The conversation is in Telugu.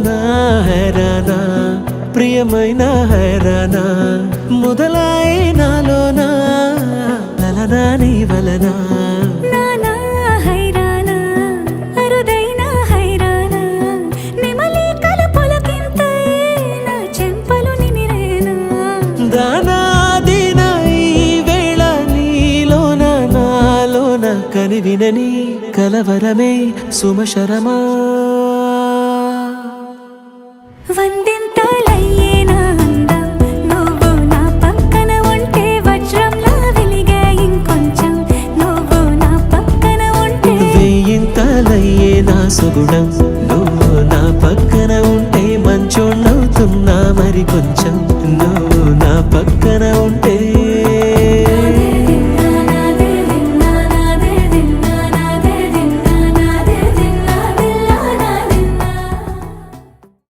నా హైరానా ప్రియమైన హైరానా మొదలాయి నాలోనా లలనా నీ వలనా నానా హైరానా అరుదైన హైరానా నిమలి కలుపులకింతై నా చెంపలు నిమిరేనా దానాదిన ఈ వేళ నీలోన నాలోన కనివినని కలవరమే సుమశరమా వందింతలయ్యే నా అందం నువ్వు నా పక్కన ఉంటే వజ్రంలా వెలిగే ఇంకొంచెం నువ్వు నా పక్కన ఉంటే వేయింతలయ్యే నా సుగుణం నువ్వు నా పక్కన ఉంటే మంచోణ్ణవుతున్నా మరి కొంచెం నువ్వు నా పక్కన ఉంటే